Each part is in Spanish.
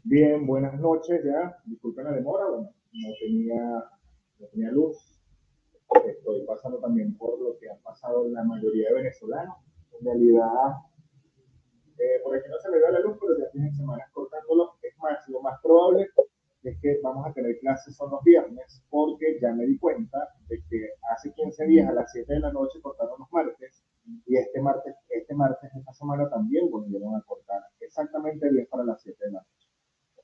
Bien, buenas noches ya. Disculpen la demora, bueno, no tenía luz. Estoy pasando también por lo que ha pasado la mayoría de venezolanos. En realidad, por aquí no se le da la luz, pero ya tienen semanas cortándolo. Es más, lo más probable es que vamos a tener clases son los viernes, porque ya me di cuenta de que hace 15 días a las 7 de la noche cortaron los martes, y este martes, esta semana también volvieron a cortar exactamente 10 para las 7 de la noche.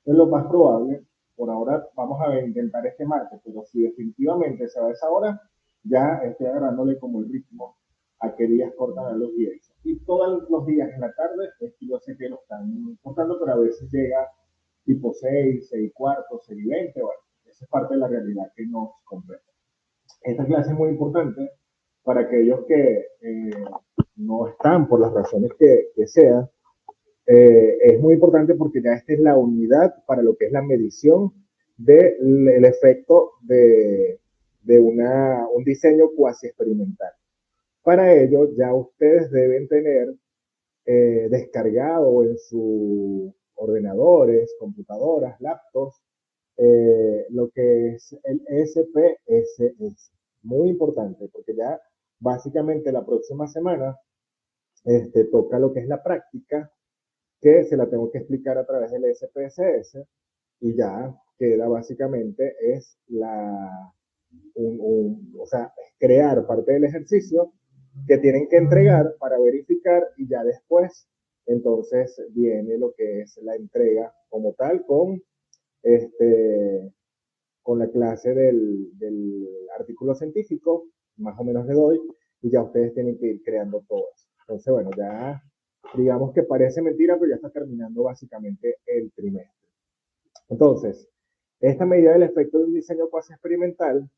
Es lo más probable. Por ahora vamos a intentar este martes, pero si definitivamente se va a esa hora, ya estoy agarrándole como el ritmo a qué días cortan a los días. Y todos los días en la tarde, es que yo sé que lo están cortando, pero a veces llega tipo 6, 6 cuartos, 6 y 20, bueno, esa es parte de la realidad que nos compete. Esta clase es muy importante para aquellos que no están por las razones que sean. Es muy importante porque ya esta es la unidad para lo que es la medición del efecto de un diseño cuasi experimental. Para ello, ya ustedes deben tener descargado en sus ordenadores, computadoras, laptops, lo que es el SPSS. Muy importante, porque ya básicamente la próxima semana toca lo que es la práctica, que se la tengo que explicar a través del SPSS, y ya queda básicamente es o sea, crear parte del ejercicio que tienen que entregar para verificar, y ya después entonces viene lo que es la entrega como tal este, con la clase del artículo científico, más o menos le doy, y ya ustedes tienen que ir creando todo eso. Entonces, bueno, ya digamos que parece mentira, pero ya está terminando básicamente el trimestre. Entonces, esta medida del efecto de un diseño cuasi experimental,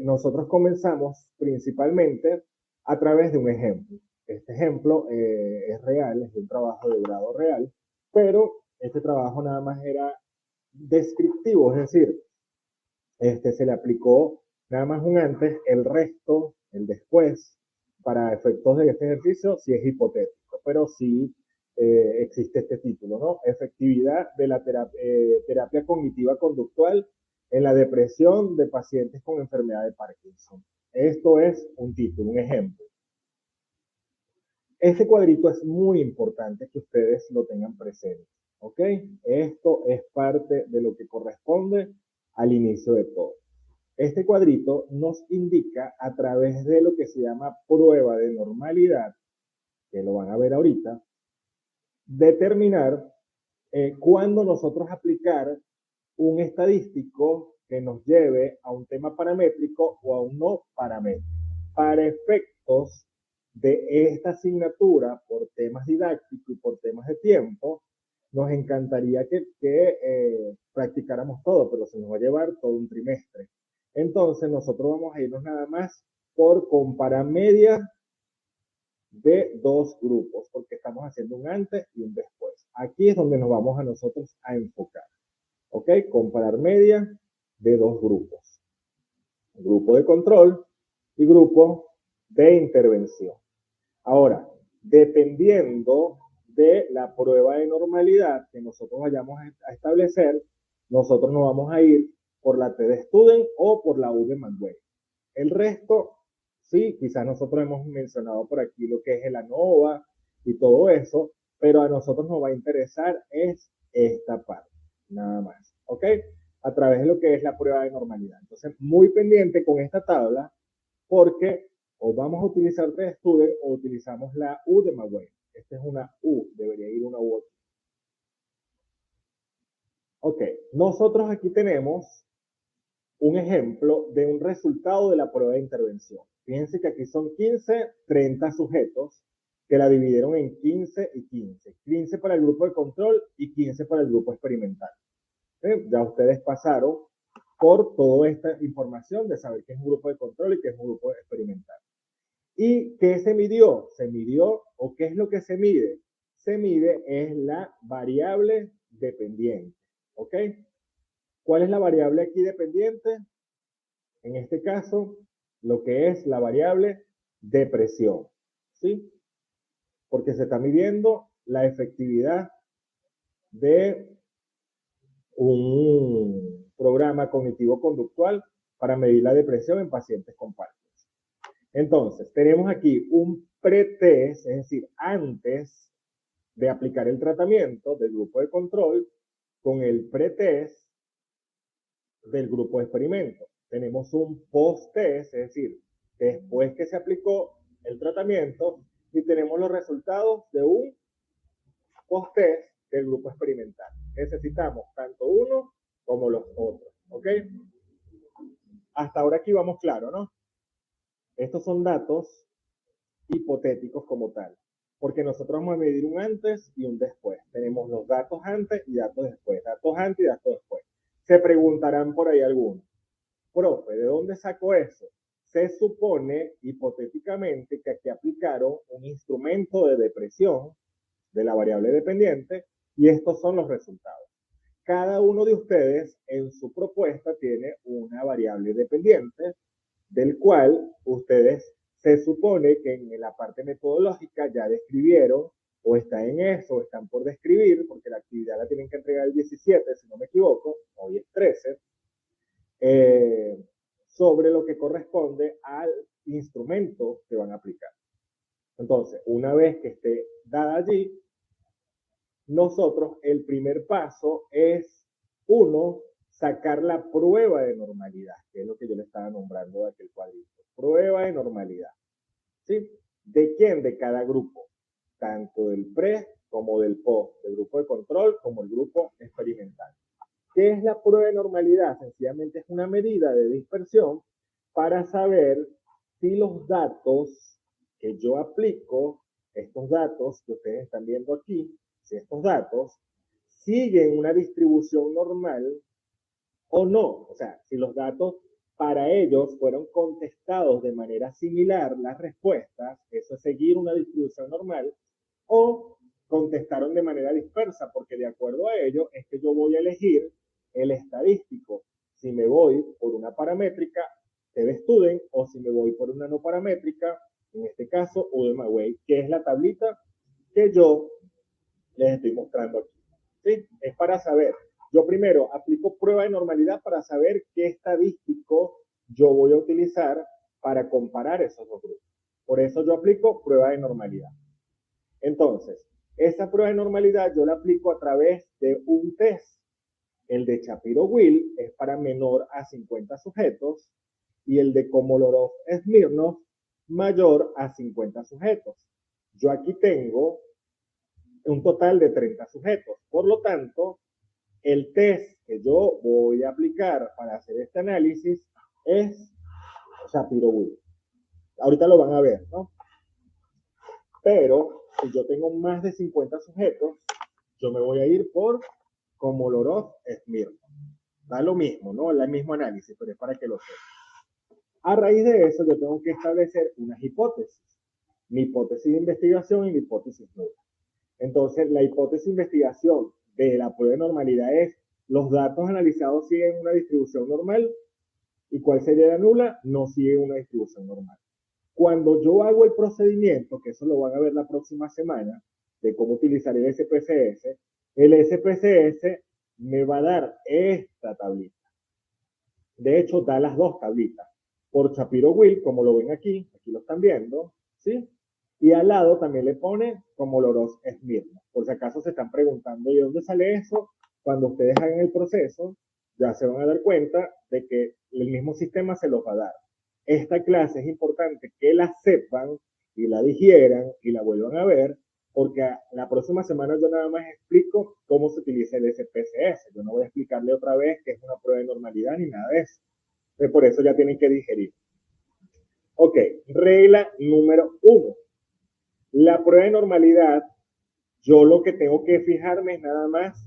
nosotros comenzamos principalmente a través de un ejemplo. Este ejemplo es real, es un trabajo de grado real, pero este trabajo nada más era descriptivo, es decir, se le aplicó nada más un antes, el resto, el después, para efectos de este ejercicio, sí es hipotético, pero sí existe este título, ¿no? Efectividad de la terapia cognitiva conductual en la depresión de pacientes con enfermedad de Parkinson. Esto es un título, un ejemplo. Este cuadrito es muy importante que ustedes lo tengan presente, ¿ok? Esto es parte de lo que corresponde al inicio de todo. Este cuadrito nos indica a través de lo que se llama prueba de normalidad, que lo van a ver ahorita, determinar cuándo nosotros aplicar un estadístico que nos lleve a un tema paramétrico o a un no paramétrico. Para efectos de esta asignatura, por temas didácticos y por temas de tiempo, nos encantaría que practicáramos todo, pero se nos va a llevar todo un trimestre. Entonces, nosotros vamos a irnos nada más por comparar medias de dos grupos, porque estamos haciendo un antes y un después. Aquí es donde nos vamos a nosotros a enfocar. ¿Ok? Comparar medias de dos grupos. Grupo de control y grupo de intervención. Ahora, dependiendo de la prueba de normalidad que nosotros vayamos a establecer, nosotros nos vamos a ir por la T de Student o por la U de Manuel. El resto, sí, quizás nosotros hemos mencionado por aquí lo que es el ANOVA y todo eso, pero a nosotros nos va a interesar es esta parte, nada más, ¿ok? A través de lo que es la prueba de normalidad. Entonces, muy pendiente con esta tabla, porque o vamos a utilizar TestStudent o utilizamos la U de Magüey. Esta es una U, debería ir una U aquí. Ok, nosotros aquí tenemos un ejemplo de un resultado de la prueba de intervención. Fíjense que aquí son 15, 30 sujetos que la dividieron en 15 y 15. 15 para el grupo de control y 15 para el grupo experimental. Ya ustedes pasaron por toda esta información de saber qué es un grupo de control y qué es un grupo experimental. ¿Y qué se midió? Se midió, o qué es lo que se mide. Se mide es la variable dependiente. ¿Ok? ¿Cuál es la variable aquí dependiente? En este caso, lo que es la variable de presión. ¿Sí? Porque se está midiendo la efectividad de un programa cognitivo-conductual para medir la depresión en pacientes con Parkinson. Entonces, tenemos aquí un pretest, es decir, antes de aplicar el tratamiento del grupo de control, con el pretest del grupo de experimento. Tenemos un post-test, es decir, después que se aplicó el tratamiento, y tenemos los resultados de un post-test del grupo experimental. Necesitamos tanto uno como los otros, ¿ok? Hasta ahora aquí vamos claro, ¿no? Estos son datos hipotéticos como tal, porque nosotros vamos a medir un antes y un después. Tenemos los datos antes y datos después, datos antes y datos después. Se preguntarán por ahí algunos, profe, ¿de dónde sacó eso? Se supone, hipotéticamente, que aquí aplicaron un instrumento de depresión de la variable dependiente y estos son los resultados. Cada uno de ustedes en su propuesta tiene una variable dependiente del cual ustedes se supone que en la parte metodológica ya describieron o está en eso, o están por describir, porque la actividad la tienen que entregar el 17, si no me equivoco, hoy es 13, sobre lo que corresponde al instrumento que van a aplicar. Entonces, una vez que esté dada allí, nosotros el primer paso es, uno, sacar la prueba de normalidad, que es lo que yo le estaba nombrando de aquel cuadrito. Prueba de normalidad. ¿Sí? ¿De quién? De cada grupo. Tanto del pre como del post, del grupo de control como el grupo experimental. ¿Qué es la prueba de normalidad? Sencillamente es una medida de dispersión para saber si los datos que yo aplico, estos datos que ustedes están viendo aquí, si estos datos siguen una distribución normal o no. O sea, si los datos para ellos fueron contestados de manera similar las respuestas, eso es seguir una distribución normal, o contestaron de manera dispersa, porque de acuerdo a ello es que yo voy a elegir el estadístico. Si me voy por una paramétrica, TVStudent, o si me voy por una no paramétrica, en este caso UDMAWay, que es la tablita que yo les estoy mostrando aquí. ¿Sí? Es para saber. Yo primero aplico prueba de normalidad para saber qué estadístico yo voy a utilizar para comparar esos dos grupos. Por eso yo aplico prueba de normalidad. Entonces, esa prueba de normalidad yo la aplico a través de un test. El de Shapiro-Wilk es para menor a 50 sujetos y el de Komolov-Smirnov mayor a 50 sujetos. Yo aquí tengo un total de 30 sujetos. Por lo tanto, el test que yo voy a aplicar para hacer este análisis es Shapiro-Wilk. Ahorita lo van a ver, ¿no? Pero si yo tengo más de 50 sujetos, yo me voy a ir por Komolov-Smirnov. Da lo mismo, ¿no? El mismo análisis, pero es para que lo sepan. A raíz de eso, yo tengo que establecer unas hipótesis. Mi hipótesis de investigación y mi hipótesis nula. Entonces, la hipótesis de investigación de la prueba de normalidad es, los datos analizados siguen una distribución normal, y cuál sería la nula, no sigue una distribución normal. Cuando yo hago el procedimiento, que eso lo van a ver la próxima semana, de cómo utilizar el SPSS me va a dar esta tablita. De hecho, da las dos tablitas. Por Shapiro-Wilk, como lo ven aquí lo están viendo, ¿sí? Y al lado también le pone Komolov-Smirnov. Por si acaso se están preguntando de dónde sale eso, cuando ustedes hagan el proceso, ya se van a dar cuenta de que el mismo sistema se los va a dar. Esta clase es importante que la sepan y la digieran y la vuelvan a ver, porque la próxima semana yo nada más explico cómo se utiliza el SPSS. Yo no voy a explicarle otra vez que es una prueba de normalidad ni nada de eso. Entonces, por eso ya tienen que digerir. Ok, regla número 1. La prueba de normalidad, yo lo que tengo que fijarme es nada más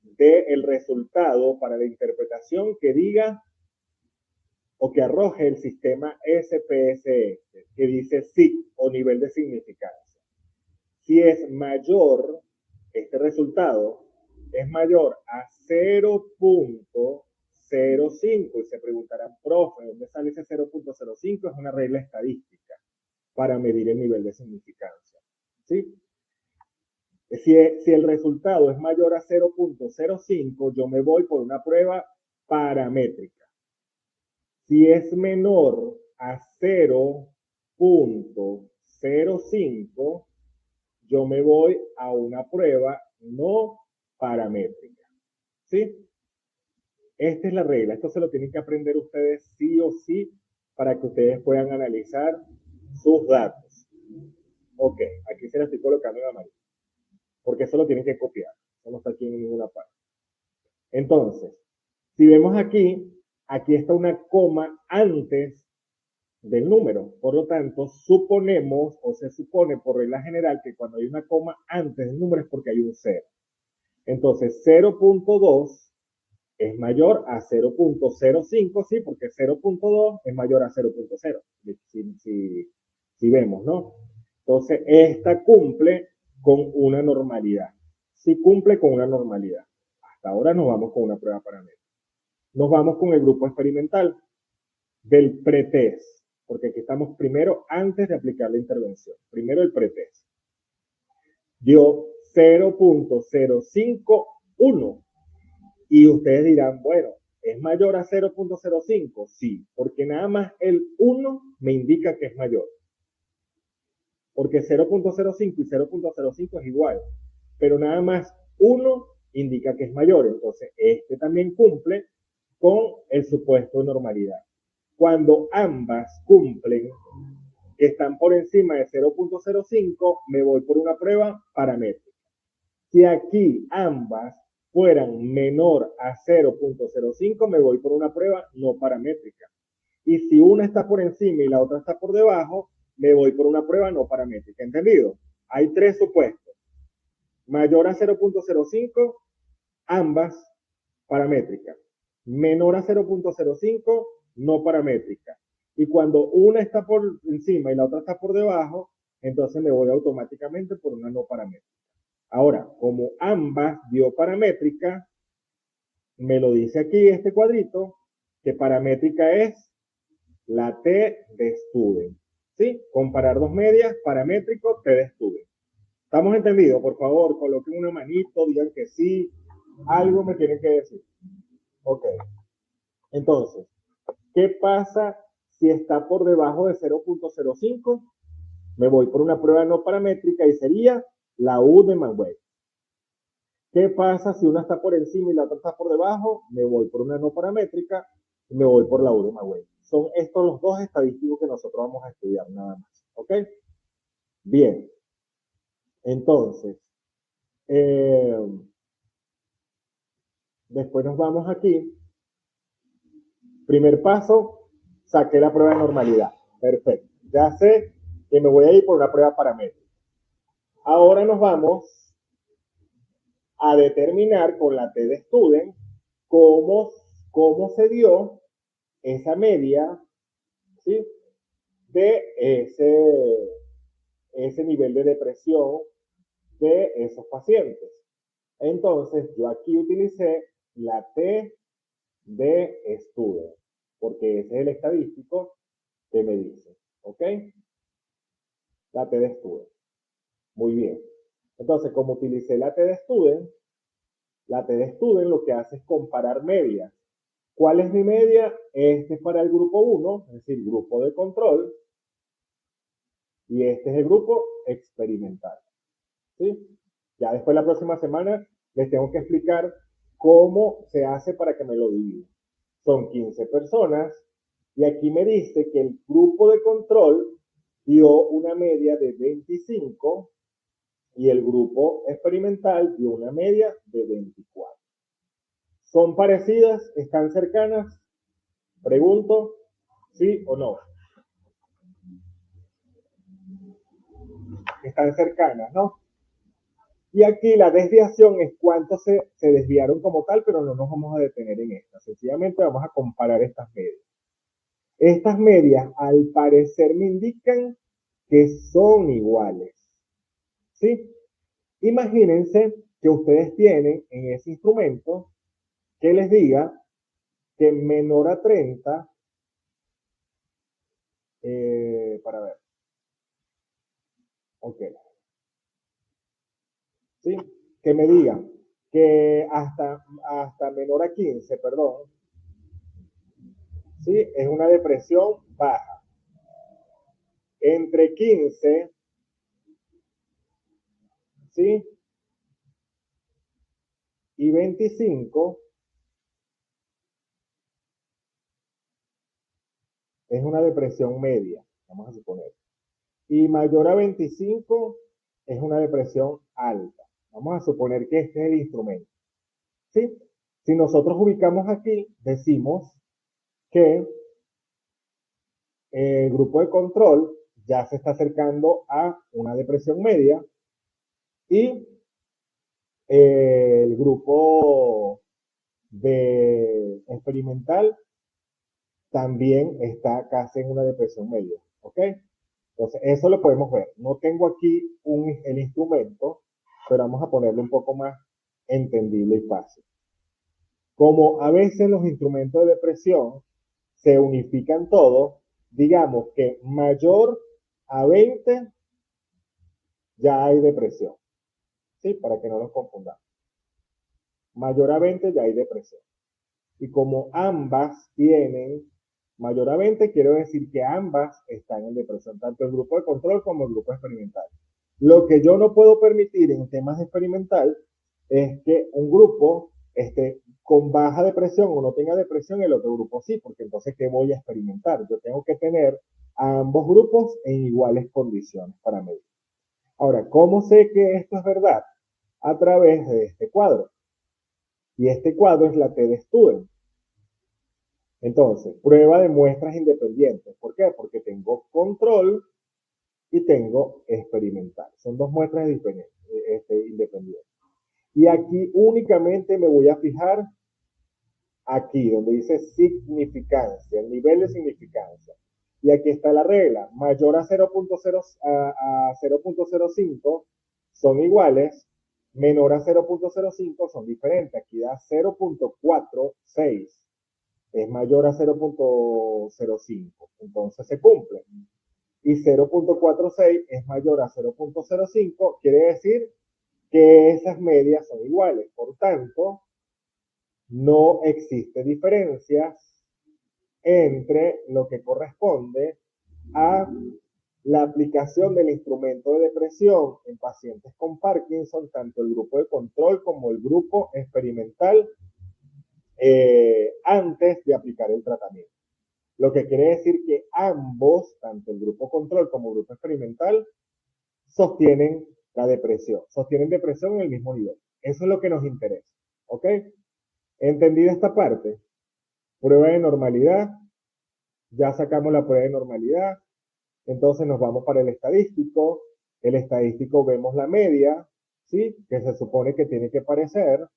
del resultado para la interpretación que diga o que arroje el sistema SPSS, que dice SIG o nivel de significancia. Si es mayor, este resultado es mayor a 0.05 y se preguntarán, profe, ¿dónde sale ese 0.05? Es una regla estadística para medir el nivel de significancia. ¿Sí? Si el resultado es mayor a 0.05, yo me voy por una prueba paramétrica. Si es menor a 0.05, yo me voy a una prueba no paramétrica. ¿Sí? Esta es la regla. Esto se lo tienen que aprender ustedes sí o sí para que ustedes puedan analizar sus datos. Ok, aquí se la estoy colocando en amarillo, porque eso lo tienen que copiar. Eso no está aquí en ninguna parte. Entonces, si vemos aquí, aquí está una coma antes del número. Por lo tanto, suponemos o se supone por regla general que cuando hay una coma antes del número es porque hay un 0. Entonces, 0.2 es mayor a 0.05, sí, porque 0.2 es mayor a 0.0. Si vemos, ¿no? Entonces, esta cumple con una normalidad. Sí cumple con una normalidad. Hasta ahora nos vamos con una prueba paramétrica. Nos vamos con el grupo experimental del pretest, porque aquí estamos primero antes de aplicar la intervención. Primero el pretest. Dio 0.051 y ustedes dirán, bueno, ¿es mayor a 0.05? Sí, porque nada más el 1 me indica que es mayor. Porque 0.05 y 0.05 es igual, pero nada más 1 indica que es mayor. Entonces, este también cumple con el supuesto de normalidad. Cuando ambas cumplen, que están por encima de 0.05, me voy por una prueba paramétrica. Si aquí ambas fueran menor a 0.05, me voy por una prueba no paramétrica. Y si una está por encima y la otra está por debajo, me voy por una prueba no paramétrica. ¿Entendido? Hay tres supuestos. Mayor a 0.05, ambas paramétricas. Menor a 0.05, no paramétrica. Y cuando una está por encima y la otra está por debajo, entonces me voy automáticamente por una no paramétrica. Ahora, como ambas dio paramétrica, me lo dice aquí este cuadrito, que paramétrica es la T de student. ¿Sí? Comparar dos medias, paramétrico, T de student. ¿Estamos entendidos? Por favor, coloquen una manito, digan que sí, algo me tienen que decir. Ok. Entonces, ¿qué pasa si está por debajo de 0.05? Me voy por una prueba no paramétrica y sería la U de Manway. ¿Qué pasa si una está por encima y la otra está por debajo? Me voy por una no paramétrica y me voy por la U de Manway. Son estos los dos estadísticos que nosotros vamos a estudiar nada más. ¿Ok? Bien. Entonces, eh, después nos vamos aquí. Primer paso, saqué la prueba de normalidad. Perfecto. Ya sé que me voy a ir por una prueba paramétrica. Ahora nos vamos a determinar con la T de student cómo se dio esa media, ¿sí? De ese nivel de depresión de esos pacientes. Entonces, yo aquí utilicé la T de student, porque ese es el estadístico que me dice, ¿ok? La T de student. Muy bien. Entonces, como utilicé la T de student lo que hace es comparar medias. ¿Cuál es mi media? Este es para el grupo 1, es decir, grupo de control, y este es el grupo experimental. ¿Sí? Ya después la próxima semana les tengo que explicar cómo se hace para que me lo divida. Son 15 personas y aquí me dice que el grupo de control dio una media de 25 y el grupo experimental dio una media de 24. ¿Son parecidas? ¿Están cercanas? Pregunto, ¿sí o no? Están cercanas, ¿no? Y aquí la desviación es cuánto se desviaron como tal, pero no nos vamos a detener en esta. Sencillamente vamos a comparar estas medias. Estas medias, al parecer, me indican que son iguales. ¿Sí? Imagínense que ustedes tienen en ese instrumento que les diga que menor a 30, para ver, ok, ¿sí? Que me digan que hasta menor a 15, perdón, ¿sí? Es una depresión baja. Entre 15, ¿sí? Y 25 es una depresión media, vamos a suponer. Y mayor a 25 es una depresión alta. Vamos a suponer que este es el instrumento. ¿Sí? Si nosotros ubicamos aquí, decimos que el grupo de control ya se está acercando a una depresión media y el grupo de experimental también está casi en una depresión media. ¿Ok? Entonces, eso lo podemos ver. No tengo aquí el instrumento, pero vamos a ponerlo un poco más entendible y fácil. Como a veces los instrumentos de depresión se unifican todos, digamos que mayor a 20 ya hay depresión, ¿sí? Para que no nos confundamos. Mayor a 20 ya hay depresión. Y como ambas tienen mayor a 20, quiero decir que ambas están en depresión, tanto el grupo de control como el grupo experimental. Lo que yo no puedo permitir en temas de experimental es que un grupo esté con baja depresión o no tenga depresión, el otro grupo sí, porque entonces, ¿qué voy a experimentar? Yo tengo que tener a ambos grupos en iguales condiciones para medir. Ahora, ¿cómo sé que esto es verdad? A través de este cuadro. Y este cuadro es la T-de-Student. Entonces, prueba de muestras independientes. ¿Por qué? Porque tengo control y tengo experimental. Son dos muestras independientes. Y aquí únicamente me voy a fijar aquí, donde dice significancia, el nivel de significancia. Y aquí está la regla, mayor a 0.05 son iguales, menor a 0.05 son diferentes. Aquí da 0.46, es mayor a 0.05, entonces se cumple. Y 0.46 es mayor a 0.05, quiere decir que esas medias son iguales. Por tanto, no existe diferencias entre lo que corresponde a la aplicación del instrumento de depresión en pacientes con Parkinson, tanto el grupo de control como el grupo experimental, antes de aplicar el tratamiento. Lo que quiere decir que ambos, tanto el grupo control como el grupo experimental, sostienen la depresión, sostienen depresión en el mismo nivel. Eso es lo que nos interesa. ¿Ok? ¿Entendida esta parte? Prueba de normalidad. Ya sacamos la prueba de normalidad. Entonces nos vamos para el estadístico. El estadístico vemos la media, ¿sí? Que se supone que tiene que parecer.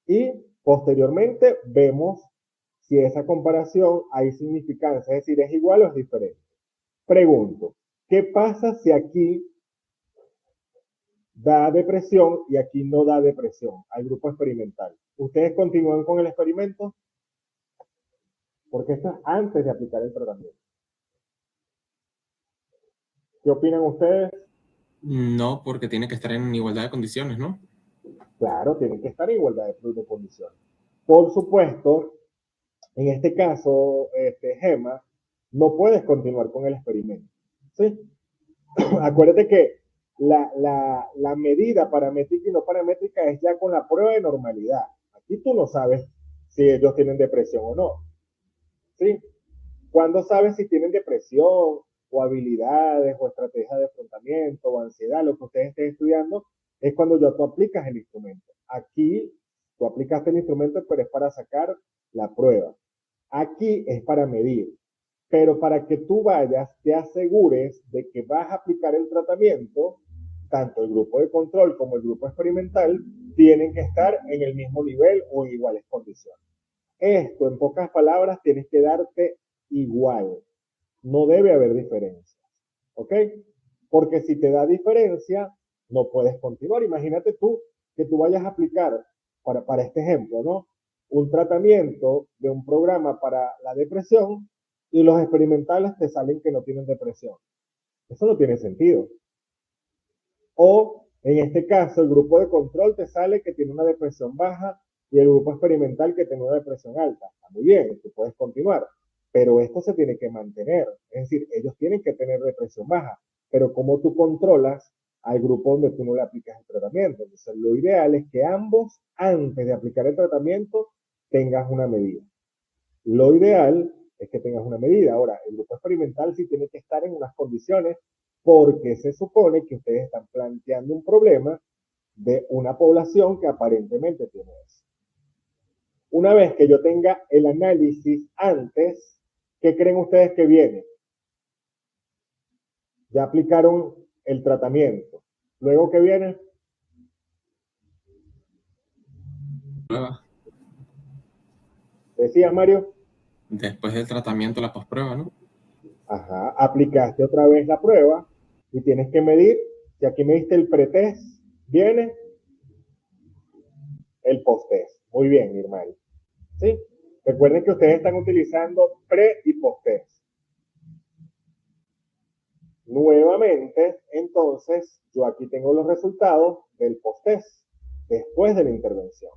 Y posteriormente vemos si esa comparación hay significancia, es decir, es igual o es diferente. Pregunto, ¿qué pasa si aquí da depresión y aquí no da depresión al grupo experimental? ¿Ustedes continúan con el experimento? Porque esto es antes de aplicar el tratamiento. ¿Qué opinan ustedes? No, porque tiene que estar en igualdad de condiciones, ¿no? Claro, tienen que estar en igualdad de condiciones. Por supuesto, en este caso, Gema, no puedes continuar con el experimento. ¿Sí? Acuérdate que la medida paramétrica y no paramétrica es ya con la prueba de normalidad. Aquí tú no sabes si ellos tienen depresión o no. ¿Sí? ¿Cuándo sabes si tienen depresión o habilidades o estrategias de afrontamiento o ansiedad? Lo que ustedes estén estudiando es cuando ya tú aplicas el instrumento. Aquí tú aplicaste el instrumento, pero es para sacar la prueba. Aquí es para medir. Pero para que tú vayas, te asegures de que vas a aplicar el tratamiento, tanto el grupo de control como el grupo experimental tienen que estar en el mismo nivel o en iguales condiciones. Esto, en pocas palabras, tienes que darte igual. No debe haber diferencia. ¿Ok? Porque si te da diferencia, no puedes continuar. Imagínate tú que tú vayas a aplicar, para este ejemplo, ¿no? Un tratamiento de un programa para la depresión y los experimentales te salen que no tienen depresión. Eso no tiene sentido. O En este caso, el grupo de control te sale que tiene una depresión baja y el grupo experimental que tiene una depresión alta. Está muy bien, tú puedes continuar, pero esto se tiene que mantener. Es decir, ellos tienen que tener depresión baja, pero ¿cómo tú controlas al grupo donde tú no le aplicas el tratamiento? Entonces, lo ideal es que ambos, antes de aplicar el tratamiento, tengas una medida. Lo ideal es que tengas una medida. Ahora, el grupo experimental sí tiene que estar en unas condiciones porque se supone que ustedes están planteando un problema de una población que aparentemente tiene eso. Una vez que yo tenga el análisis antes, ¿qué creen ustedes que viene? Ya aplicaron el tratamiento. Luego, ¿qué viene? Prueba. Decía Mario. Después del tratamiento, la posprueba, ¿no? Ajá, aplicaste otra vez la prueba y tienes que medir. Si aquí me diste el pretest, viene el post-test. Muy bien, Irmay. ¿Sí? Recuerden que ustedes están utilizando pre y post-test. Nuevamente, entonces, yo aquí tengo los resultados del post-test después de la intervención.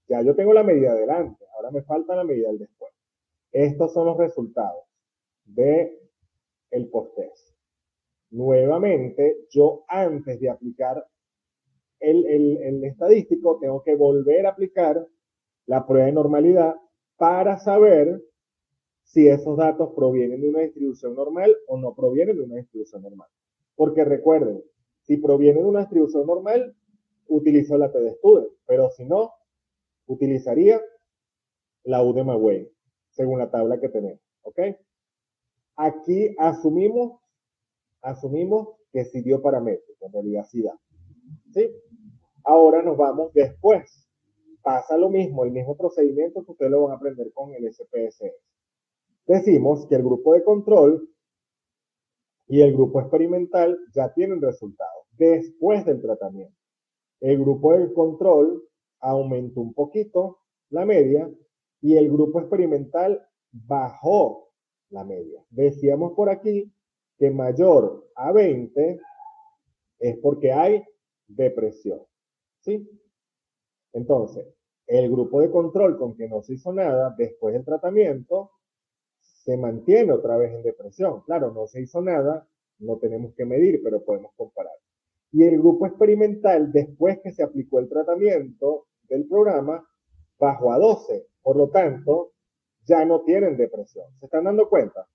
Ya yo tengo la medida adelante, ahora me falta la medida del después. Estos son los resultados del post-test. Nuevamente, yo antes de aplicar el estadístico, tengo que volver a aplicar la prueba de normalidad para saber si esos datos provienen de una distribución normal o no provienen de una distribución normal. Porque recuerden, si provienen de una distribución normal, utilizo la t-de-Student, pero si no, utilizaría la U de Magüey, según la tabla que tenemos. ¿Ok? Aquí asumimos que sí dio paramétrico, en realidad sí da. ¿Sí? Ahora nos vamos después. Pasa lo mismo, el mismo procedimiento que ustedes lo van a aprender con el SPSS. Decimos que el grupo de control y el grupo experimental ya tienen resultados después del tratamiento. El grupo de control aumentó un poquito la media y el grupo experimental bajó la media. Decíamos por aquí que mayor a 20 es porque hay depresión. ¿Sí? Entonces, el grupo de control con que no se hizo nada después del tratamiento se mantiene otra vez en depresión. Claro, no se hizo nada, no tenemos que medir, pero podemos comparar. Y el grupo experimental, después que se aplicó el tratamiento del programa, bajó a 12. Por lo tanto, ya no tienen depresión. ¿Se están dando cuenta?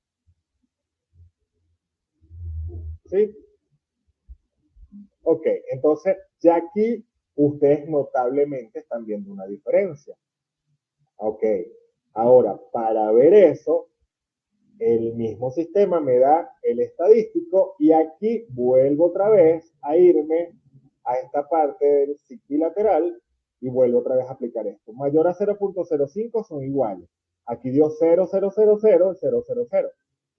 ¿Sí? Ok, entonces ya aquí ustedes notablemente están viendo una diferencia. Ok, ahora para ver eso, el mismo sistema me da el estadístico y aquí vuelvo otra vez a irme a esta parte del bilateral y vuelvo otra vez a aplicar esto. Mayor a 0.05 son iguales. Aquí dio 0,000, 0,00.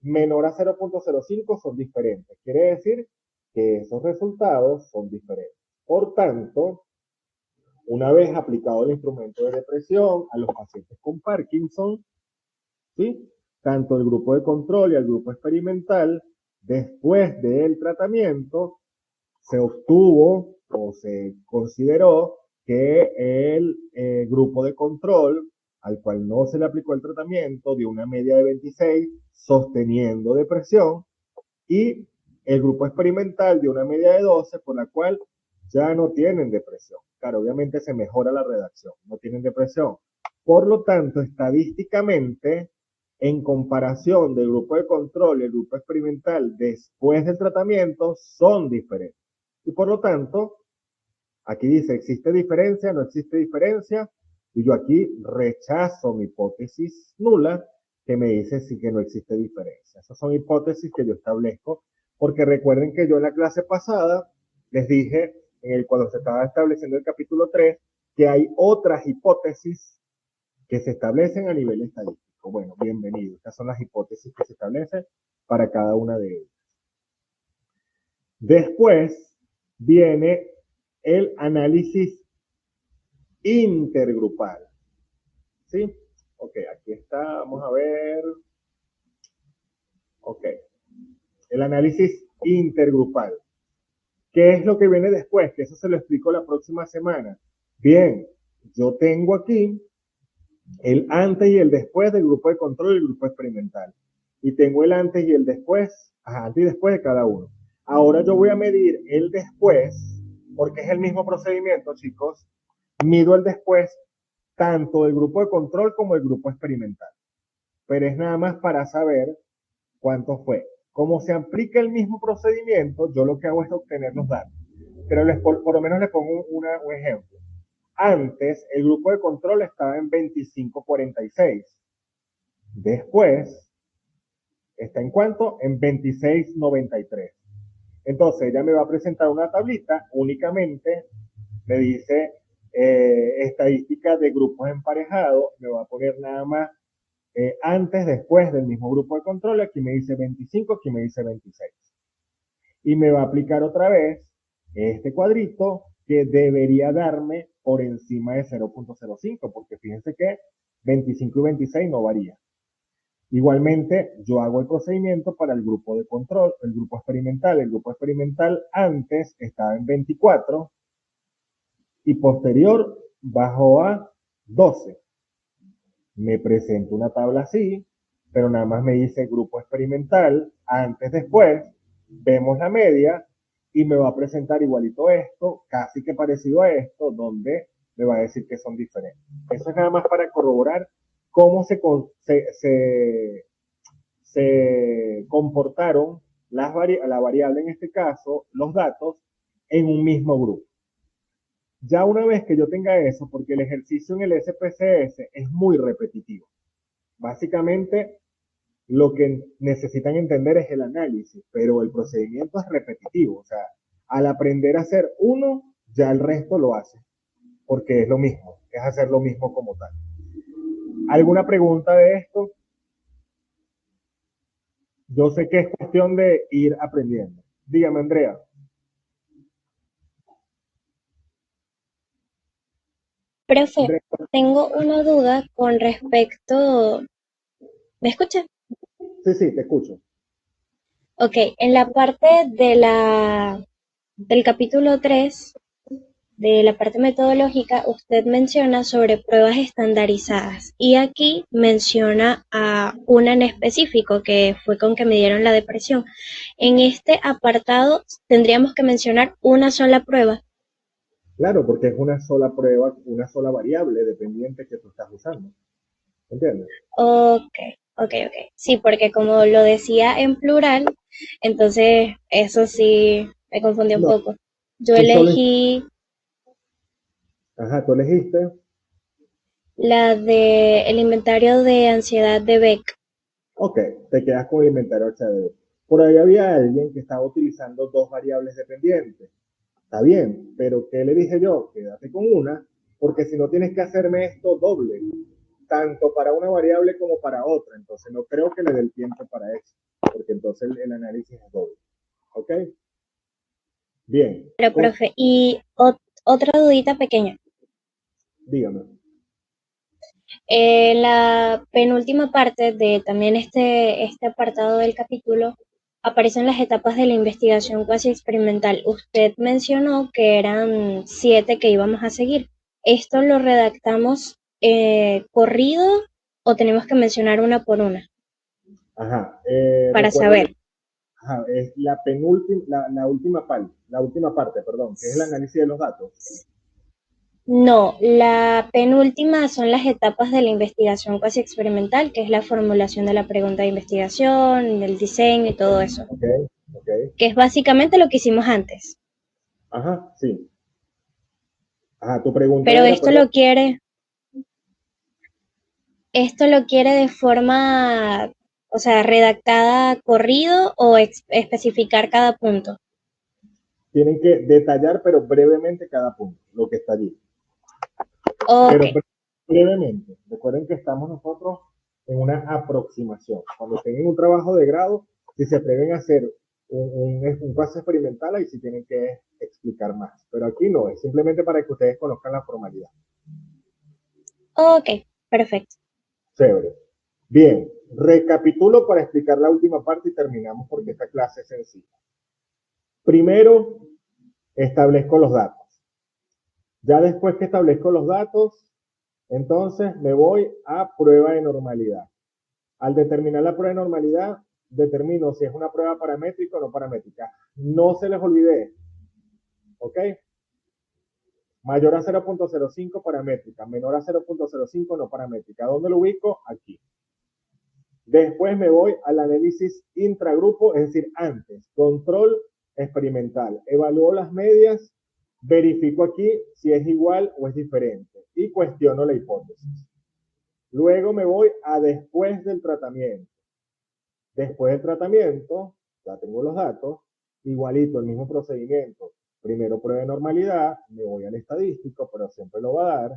Menor a 0.05 son diferentes. Quiere decir que esos resultados son diferentes. Por tanto, una vez aplicado el instrumento de depresión a los pacientes con Parkinson, ¿sí? Tanto el grupo de control y el grupo experimental, después del tratamiento, se obtuvo o se consideró que el grupo de control, al cual no se le aplicó el tratamiento, dio una media de 26, sosteniendo depresión, y el grupo experimental dio una media de 12, por la cual ya no tienen depresión. Claro, obviamente se mejora la redacción, no tienen depresión. Por lo tanto, estadísticamente, en comparación del grupo de control y el grupo experimental después del tratamiento, son diferentes. Y por lo tanto, aquí dice, ¿existe diferencia? ¿No existe diferencia? Y yo aquí rechazo mi hipótesis nula que me dice sí que no existe diferencia. Esas son hipótesis que yo establezco, porque recuerden que yo en la clase pasada les dije, cuando se estaba estableciendo el capítulo 3, que hay otras hipótesis que se establecen a nivel estadístico. Bueno, bienvenido. Estas son las hipótesis que se establecen para cada una de ellas. Después viene el análisis intergrupal. ¿Sí? Ok, aquí está, vamos a ver. Ok, el análisis intergrupal. ¿Qué es lo que viene después? Que eso se lo explico la próxima semana. Bien, yo tengo aquí el antes y el después del grupo de control y el grupo experimental. Y tengo el antes y el después, antes y después de cada uno. Ahora yo voy a medir el después, porque es el mismo procedimiento, chicos. Mido el después tanto del grupo de control como del grupo experimental. Pero es nada más para saber cuánto fue. Como se aplica el mismo procedimiento, yo lo que hago es obtener los datos. Pero por lo menos les pongo un ejemplo. Antes, el grupo de control estaba en 25.46. Después, ¿está en cuánto? En 26.93. Entonces, ella me va a presentar una tablita, únicamente me dice estadística de grupos emparejados, me va a poner nada más antes, después del mismo grupo de control, aquí me dice 25, aquí me dice 26. Y me va a aplicar otra vez este cuadrito que debería darme por encima de 0.05, porque fíjense que 25 y 26 no varía. Igualmente, yo hago el procedimiento para el grupo de control, el grupo experimental. El grupo experimental antes estaba en 24 y posterior bajó a 12. Me presento una tabla así, pero nada más me dice grupo experimental, antes, después, vemos la media y me va a presentar igualito esto, casi que parecido a esto, donde me va a decir que son diferentes. Eso es nada más para corroborar cómo se comportaron la variable, en este caso, los datos, en un mismo grupo. Ya una vez que yo tenga eso, porque el ejercicio en el SPSS es muy repetitivo. Básicamente, lo que necesitan entender es el análisis, pero el procedimiento es repetitivo. O sea, al aprender a hacer uno, ya el resto lo hace, porque es lo mismo, es hacer lo mismo como tal. ¿Alguna pregunta de esto? Yo sé que es cuestión de ir aprendiendo. Dígame, Andrea. Profe, Andrea, tengo una duda con respecto. ¿Me escucha? sí, te escucho. Ok, en la parte del capítulo 3 de la parte metodológica, usted menciona sobre pruebas estandarizadas y aquí menciona a una en específico que fue con que me dieron la depresión. En este apartado tendríamos que mencionar una sola prueba. Claro, porque es una sola prueba, una sola variable dependiente que tú estás usando. ¿Entiendes? Ok, ok. Sí, porque como lo decía en plural, entonces eso sí me confundió un No, poco. Yo tú solo, elegí ajá, tú elegiste. la de el inventario de ansiedad de Beck. Ok, te quedas con el inventario HDD. Por ahí había alguien que estaba utilizando dos variables dependientes. Está bien, pero ¿qué le dije yo? Quédate con una, porque si no tienes que hacerme esto doble, tanto para una variable como para otra. Entonces no creo que le dé el tiempo para eso, porque entonces el análisis es doble. ¿Ok? Bien, Pero, profe, y otra dudita pequeña. dígame. La penúltima parte de también este apartado del capítulo aparecen las etapas de la investigación cuasi experimental. Usted mencionó que eran 7 que íbamos a seguir. ¿Esto lo redactamos corrido o tenemos que mencionar una por una Ajá, para recuerda que saber? ajá, es la penúltima, la última parte, perdón, que es el análisis de los datos. No, la penúltima son las etapas de la investigación cuasi experimental, que es la formulación de la pregunta de investigación, el diseño y todo eso, Ok, ok. que es básicamente lo que hicimos antes. Ajá, sí. Ajá, tu pregunta Pero era, perdón. esto lo quiere de forma, o sea, redactada corrido o especificar cada punto. Tienen que detallar, pero brevemente cada punto, lo que está allí. Ok, Pero brevemente. Recuerden que estamos nosotros en una aproximación. Cuando tengan un trabajo de grado, si se atreven a hacer un caso experimental, ahí sí tienen que explicar más. Pero aquí no, es simplemente para que ustedes conozcan la formalidad. ok, perfecto. Chévere. Bien, recapitulo para explicar la última parte y terminamos porque esta clase es sencilla. Primero, establezco los datos. Ya después que establezco los datos, entonces me voy a prueba de normalidad. Al determinar la prueba de normalidad, determino si es una prueba paramétrica o no paramétrica. No se les olvide, ¿ok? Mayor a 0.05 paramétrica, menor a 0.05 no paramétrica. ¿Dónde lo ubico? Aquí. Después me voy al análisis intragrupo, es decir, antes, control experimental. Evalúo las medias, verifico aquí si es igual o es diferente y cuestiono la hipótesis. Luego me voy a después del tratamiento. Después del tratamiento, ya tengo los datos, igualito el mismo procedimiento. Primero prueba de normalidad, me voy al estadístico, pero siempre lo va a dar.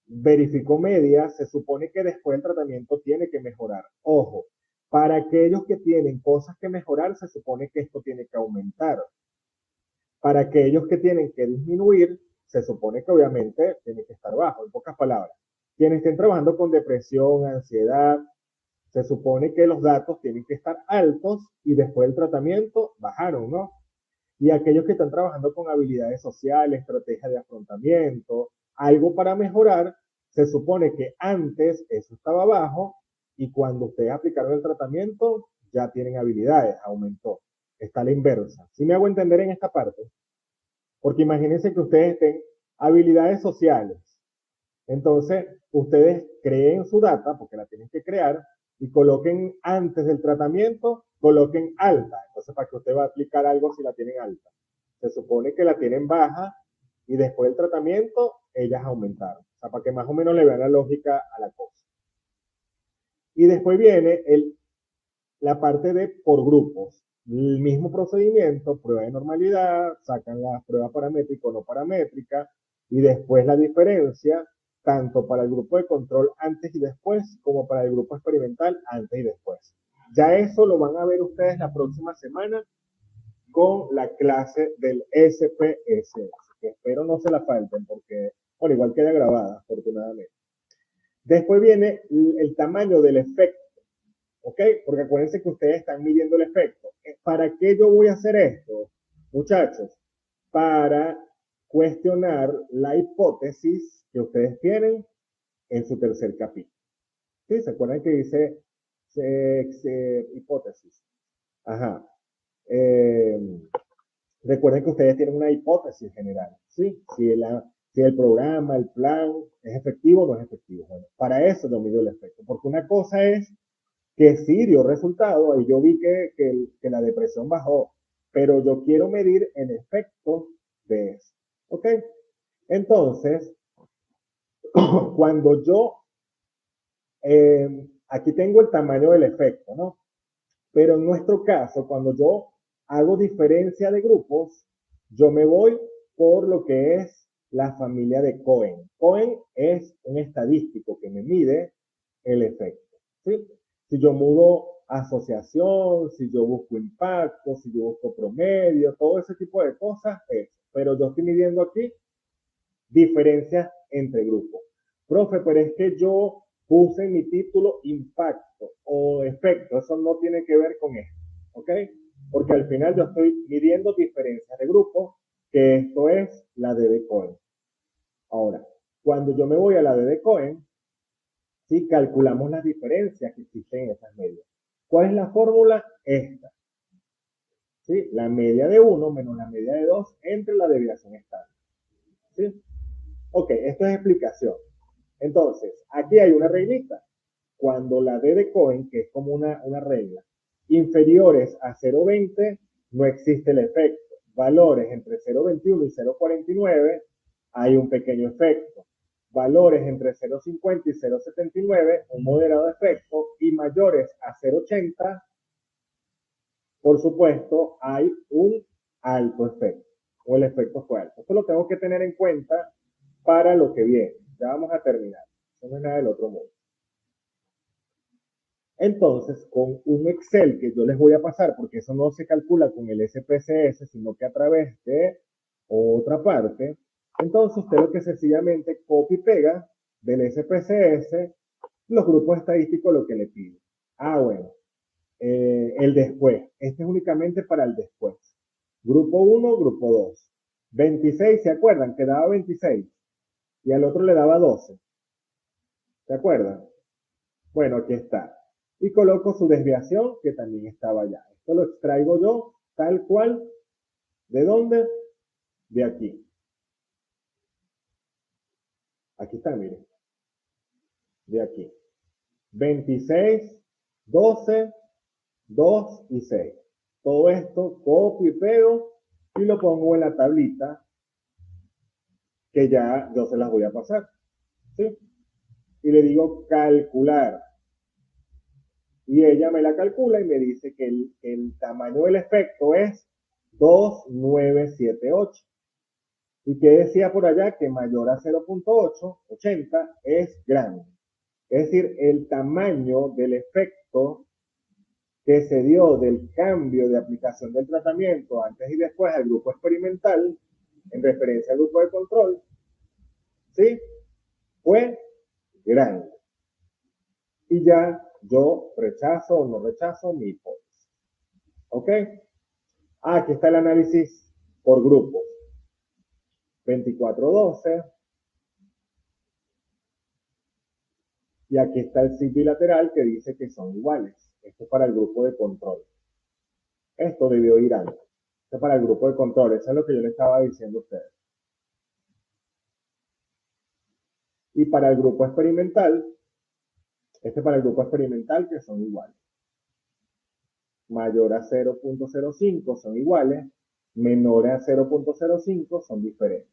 Verifico medias, se supone que después del tratamiento tiene que mejorar. Ojo, para aquellos que tienen cosas que mejorar, se supone que esto tiene que aumentar. Para aquellos que tienen que disminuir, se supone que obviamente tiene que estar bajo, en pocas palabras. Quienes estén trabajando con depresión, ansiedad, se supone que los datos tienen que estar altos y después del tratamiento bajaron, ¿no? Y aquellos que están trabajando con habilidades sociales, estrategias de afrontamiento, algo para mejorar, se supone que antes eso estaba bajo y cuando ustedes aplicaron el tratamiento ya tienen habilidades, aumentó. Está la inversa. ¿Sí me hago entender en esta parte? Porque imagínense que ustedes estén habilidades sociales. Entonces, ustedes creen su data, porque la tienen que crear, y coloquen antes del tratamiento, coloquen alta. Entonces, ¿para que usted va a aplicar algo si la tienen alta? Se supone que la tienen baja y después del tratamiento, ellas aumentaron. O sea, para que más o menos le vean la lógica a la cosa. Y después viene la parte de por grupos. El mismo procedimiento, prueba de normalidad, sacan la prueba paramétrica o no paramétrica, y después la diferencia, tanto para el grupo de control antes y después, como para el grupo experimental antes y después. Ya eso lo van a ver ustedes la próxima semana con la clase del SPSS, que espero no se la falten porque, bueno, igual queda grabada, afortunadamente. Después viene el tamaño del efecto, ¿ok? Porque acuérdense que ustedes están midiendo el efecto. ¿Para qué yo voy a hacer esto, muchachos? Para cuestionar la hipótesis que ustedes tienen en su tercer capítulo. ¿Sí? ¿Se acuerdan que dice hipótesis? Ajá. Recuerden que ustedes tienen una hipótesis general, ¿sí? Si el programa, el plan es efectivo o no es efectivo. Bueno, para eso yo mido el efecto, porque una cosa es que sí dio resultado, y yo vi que la depresión bajó, pero yo quiero medir el efecto de eso, ¿ok? Entonces, cuando yo, aquí tengo el tamaño del efecto, ¿no? Pero en nuestro caso, cuando yo hago diferencia de grupos, yo me voy por lo que es la familia de Cohen. Cohen es un estadístico que me mide el efecto, ¿sí? Si yo mudo asociación, si yo busco impacto, si yo busco promedio, todo ese tipo de cosas es. Pero yo estoy midiendo aquí diferencias entre grupos. Profe, pero es que yo puse en mi título impacto o efecto, eso no tiene que ver con esto, ¿ok? Porque al final yo estoy midiendo diferencias de grupos, que esto es la D de Cohen. Ahora, cuando yo me voy a la D de Cohen, sí, calculamos las diferencias que existen en esas medias. ¿Cuál es la fórmula? Esta. ¿Sí? La media de 1 menos la media de 2 entre la desviación estándar. ¿Sí? Ok, esto es explicación. Entonces, aquí hay una reglita. Cuando la D de Cohen, que es como una regla, inferiores a 0,20, no existe el efecto. Valores entre 0,21 y 0,49, hay un pequeño efecto. Valores entre 0,50 y 0,79, un moderado efecto. Y mayores a 0,80, por supuesto, hay un alto efecto. O el efecto fue alto. Esto lo tengo que tener en cuenta para lo que viene. Ya vamos a terminar. Eso no es nada del otro mundo. Entonces, con un Excel que yo les voy a pasar, porque eso no se calcula con el SPSS, sino que a través de otra parte, entonces usted lo que sencillamente copia y pega del SPSS los grupos estadísticos lo que le pide. Ah, bueno, el después. Este es únicamente para el después. Grupo 1, grupo 2. 26, ¿se acuerdan? Que daba 26 y al otro le daba 12. ¿Se acuerdan? Bueno, aquí está. Y coloco su desviación, que también estaba allá. Esto lo extraigo yo tal cual. ¿De dónde? De aquí. Aquí está, miren. De aquí. 26, 12, 2 y 6. Todo esto copio y pego y lo pongo en la tablita que ya yo se las voy a pasar. ¿Sí? Y le digo calcular. Y ella me la calcula y me dice que el tamaño del efecto es 2978. ¿Y que decía por allá? Que mayor a 0.880 es grande. Es decir, el tamaño del efecto que se dio del cambio de aplicación del tratamiento antes y después al grupo experimental, en referencia al grupo de control, ¿sí? Fue grande. Y ya yo rechazo o no rechazo mi hipótesis. ¿Ok? Aquí está el análisis por grupos. 24-12. Y aquí está el SIG bilateral que dice que son iguales. Esto es para el grupo de control. Esto debió ir antes. Esto es para el grupo de control. Eso es lo que yo le estaba diciendo a ustedes. Y para el grupo experimental, este es para el grupo experimental que son iguales. Mayor a 0.05 son iguales, menores a 0.05 son diferentes.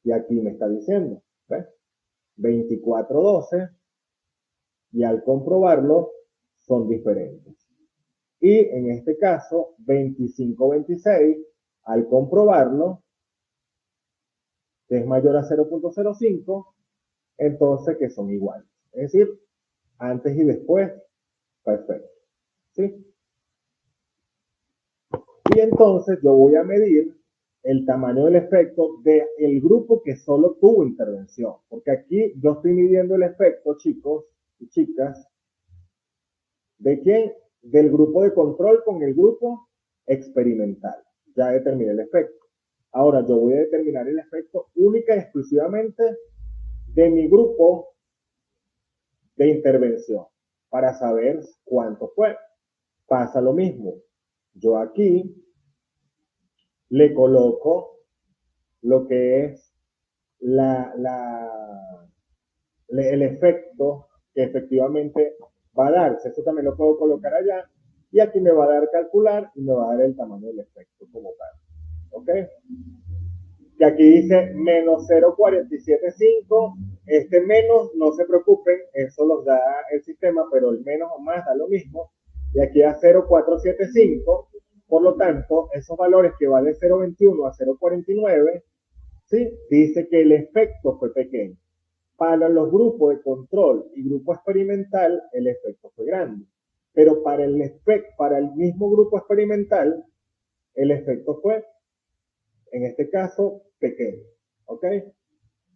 Y aquí me está diciendo, ¿ves? 24-12 y al comprobarlo son diferentes. Y en este caso, 25-26, al comprobarlo, que es mayor a 0.05, entonces que son iguales. Es decir, antes y después, perfecto. ¿Sí? Y entonces yo voy a medir el tamaño del efecto del grupo que solo tuvo intervención. Porque aquí yo estoy midiendo el efecto, chicos y chicas, ¿de quién? Del grupo de control con el grupo experimental. Ya determiné el efecto. Ahora yo voy a determinar el efecto única y exclusivamente de mi grupo de intervención para saber cuánto fue. Pasa lo mismo. Yo aquí le coloco lo que es el efecto que efectivamente va a darse. Eso también lo puedo colocar allá. Y aquí me va a dar calcular y me va a dar el tamaño del efecto como tal. ¿Ok? Que aquí dice menos 0.475. Este menos, no se preocupen, eso los da el sistema, pero el menos o más da lo mismo. Y aquí da 0.475. Por lo tanto, esos valores que van de 0.21 a 0.49, ¿sí? Dice que el efecto fue pequeño. Para los grupos de control y grupo experimental, el efecto fue grande. Pero para el mismo grupo experimental, el efecto fue, en este caso, pequeño. ¿Ok?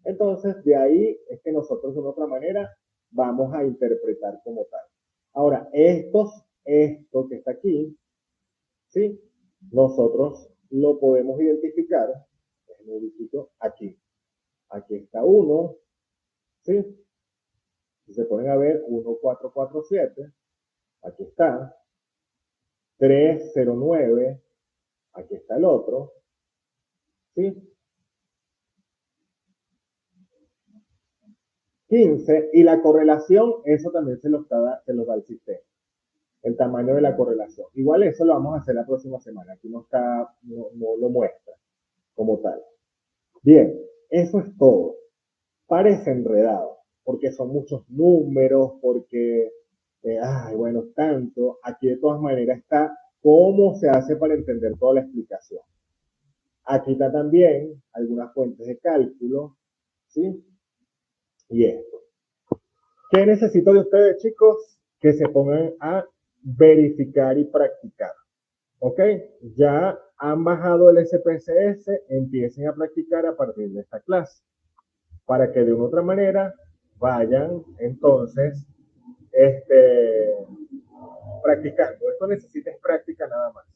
Entonces, de ahí es que nosotros de otra manera vamos a interpretar como tal. Ahora, esto que está aquí, ¿sí? Nosotros lo podemos identificar, aquí. Aquí está 1, ¿sí? Si se ponen a ver, 1447, aquí está. 309, aquí está el otro, ¿sí? 15, y la correlación, eso también se los da el sistema. El tamaño de la correlación. Igual eso lo vamos a hacer la próxima semana. Aquí no lo muestra como tal. Bien, eso es todo. Parece enredado, porque son muchos números, porque, bueno, tanto. Aquí de todas maneras está cómo se hace para entender toda la explicación. Aquí está también algunas fuentes de cálculo, ¿sí? Y esto. ¿Qué necesito de ustedes, chicos? Que se pongan a verificar y practicar. ¿Ok? Ya han bajado el SPSS, empiecen a practicar a partir de esta clase. Para que de una otra manera vayan entonces practicando. Esto necesita práctica nada más.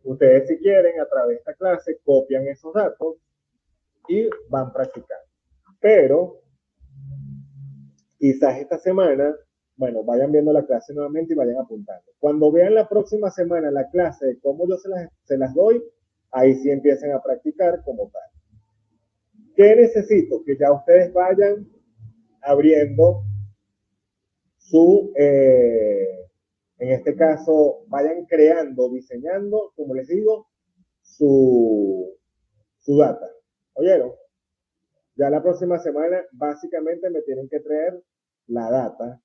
Ustedes si quieren, a través de esta clase, copian esos datos y van practicando. Pero quizás esta semana, bueno, vayan viendo la clase nuevamente y vayan apuntando. Cuando vean la próxima semana la clase de cómo yo se las doy, ahí sí empiecen a practicar como tal. ¿Qué necesito? Que ya ustedes vayan abriendo su, en este caso, vayan creando, diseñando, como les digo, su data. ¿Oyeron? Ya la próxima semana básicamente me tienen que traer la data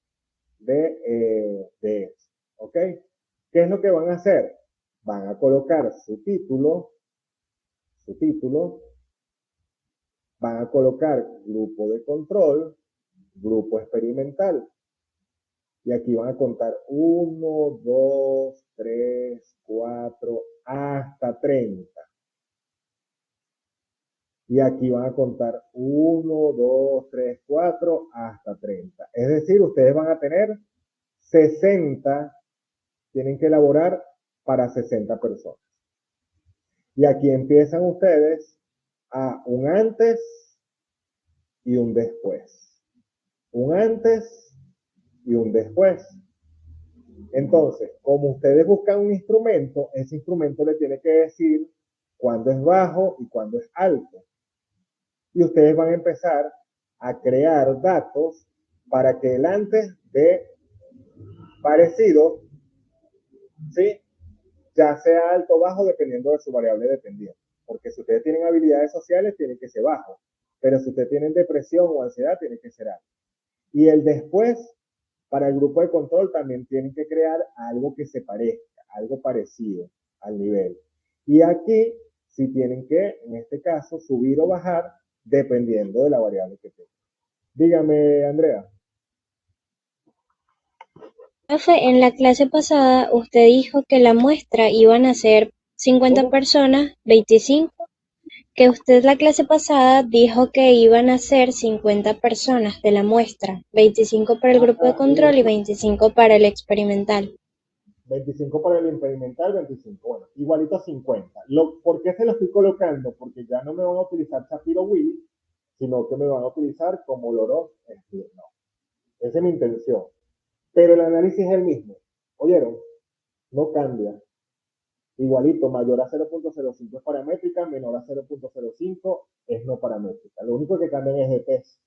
de eso. ¿Ok? ¿Qué es lo que van a hacer? Van a colocar su título, van a colocar grupo de control, grupo experimental. Y aquí van a contar 1, 2, 3, 4, hasta 30. Y aquí van a contar 1, 2, 3, 4, hasta 30. Es decir, ustedes van a tener 60, tienen que elaborar para 60 personas. Y aquí empiezan ustedes a un antes y un después. Un antes y un después. Entonces, como ustedes buscan un instrumento, ese instrumento le tiene que decir cuándo es bajo y cuándo es alto. Y ustedes van a empezar a crear datos para que el antes de parecido, ¿sí?, ya sea alto o bajo dependiendo de su variable dependiente. Porque si ustedes tienen habilidades sociales, tiene que ser bajo. Pero si ustedes tienen depresión o ansiedad, tiene que ser alto. Y el después, para el grupo de control, también tienen que crear algo que se parezca, algo parecido al nivel. Y aquí, sí tienen que, en este caso, subir o bajar dependiendo de la variable que tengan. Dígame, Andrea. Profe, en la clase pasada usted dijo que la muestra iban a ser 50 ¿Cómo? personas, 25, que usted la clase pasada dijo que iban a ser 50 personas de la muestra, 25 para el grupo de control y 25 para el experimental. 25 para el experimental, 25. Bueno, igualito a 50. ¿Por qué se lo estoy colocando? Porque ya no me van a utilizar Shapiro Willy, sino que me van a utilizar como Loro. No, esa es mi intención. Pero el análisis es el mismo. ¿Oyeron? No cambia. Igualito, mayor a 0.05 es paramétrica, menor a 0.05 es no paramétrica. Lo único que cambian es de test,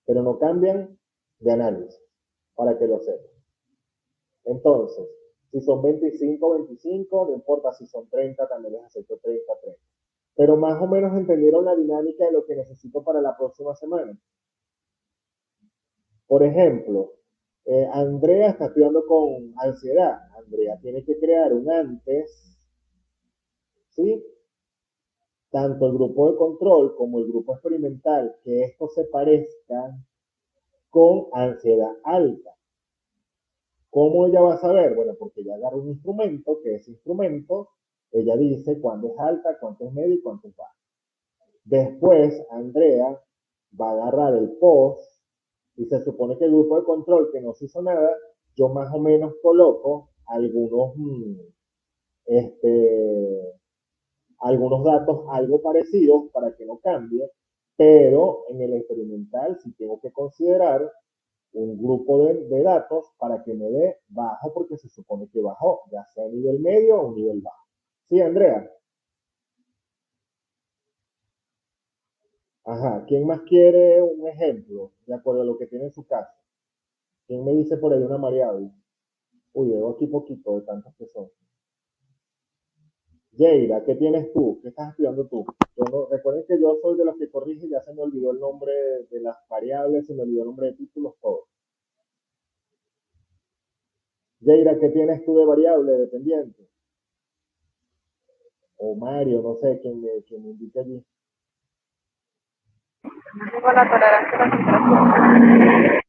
pero no cambian de análisis, para que lo sepan. Entonces, si son 25, 25, no importa si son 30, también les acepto 30, 30. Pero más o menos entendieron la dinámica de lo que necesito para la próxima semana. Por ejemplo, Andrea está estudiando con ansiedad. Andrea tiene que crear un antes, ¿sí? Tanto el grupo de control como el grupo experimental, que esto se parezca con ansiedad alta. ¿Cómo ella va a saber? Bueno, porque ella agarra un instrumento, que ese instrumento, ella dice cuándo es alta, cuánto es medio y cuánto es bajo. Después, Andrea va a agarrar el post y se supone que el grupo de control que no se hizo nada, yo más o menos coloco algunos datos algo parecidos para que no cambie, pero en el experimental sí tengo que considerar un grupo de datos para que me dé bajo, porque se supone que bajó, ya sea a nivel medio o nivel bajo. ¿Sí, Andrea? Ajá. ¿Quién más quiere un ejemplo de acuerdo a lo que tiene en su caso? ¿Quién me dice por ahí una variable? Uy, veo aquí poquito de tantos que son. Yeira, ¿qué tienes tú? ¿Qué estás estudiando tú? Recuerden que yo soy de los que corrige, ya se me olvidó el nombre de las variables, se me olvidó el nombre de títulos, todo. Yeira, ¿qué tienes tú de variable dependiente? O Mario, no sé, quién me indique allí. Tengo la tolerancia a la frustración.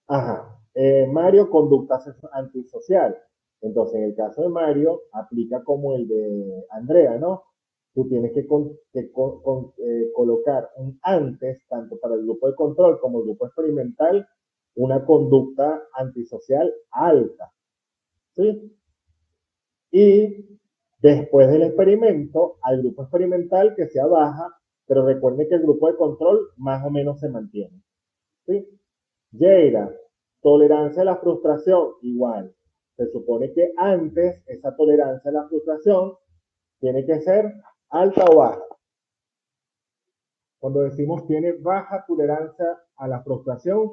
Ajá. Mario, conducta antisocial. Entonces, en el caso de Mario, aplica como el de Andrea, ¿no? Tú tienes que colocar un antes, tanto para el grupo de control como el grupo experimental, una conducta antisocial alta. ¿Sí? Y después del experimento, al grupo experimental que sea baja, pero recuerden que el grupo de control más o menos se mantiene. ¿Sí? Yeira, tolerancia a la frustración, igual. Se supone que antes esa tolerancia a la frustración tiene que ser alta o baja. Cuando decimos tiene baja tolerancia a la frustración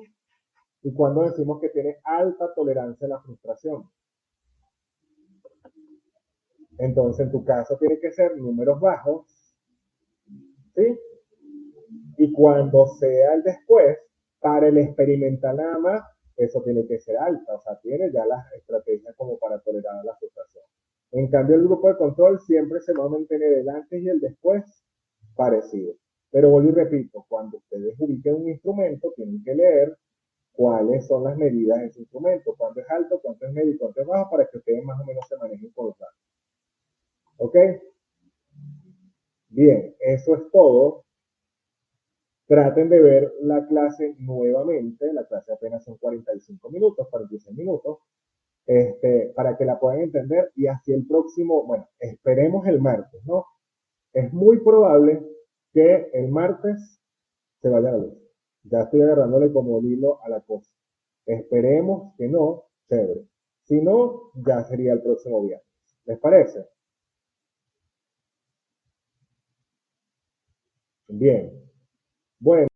y cuando decimos que tiene alta tolerancia a la frustración. Entonces, en tu caso tiene que ser números bajos, ¿sí? Y cuando sea el después, para el experimental nada más, eso tiene que ser alta, o sea, tiene ya las estrategias como para tolerar la frustración. En cambio, el grupo de control siempre se va a mantener el antes y el después parecido. Pero vuelvo y repito, cuando ustedes ubiquen un instrumento, tienen que leer cuáles son las medidas de ese instrumento, cuánto es alto, cuánto es medio y cuánto es bajo, para que ustedes más o menos se manejen con los datos. ¿Ok? Bien, eso es todo. Traten de ver la clase nuevamente, la clase apenas son 45 minutos, 46 minutos, para que la puedan entender y así el próximo, bueno, esperemos el martes, ¿no? Es muy probable que el martes se vaya la luz. Ya estoy agarrándole como hilo a la cosa. Esperemos que no, chévere. Si no, ya sería el próximo viernes. ¿Les parece? Bien. Bueno.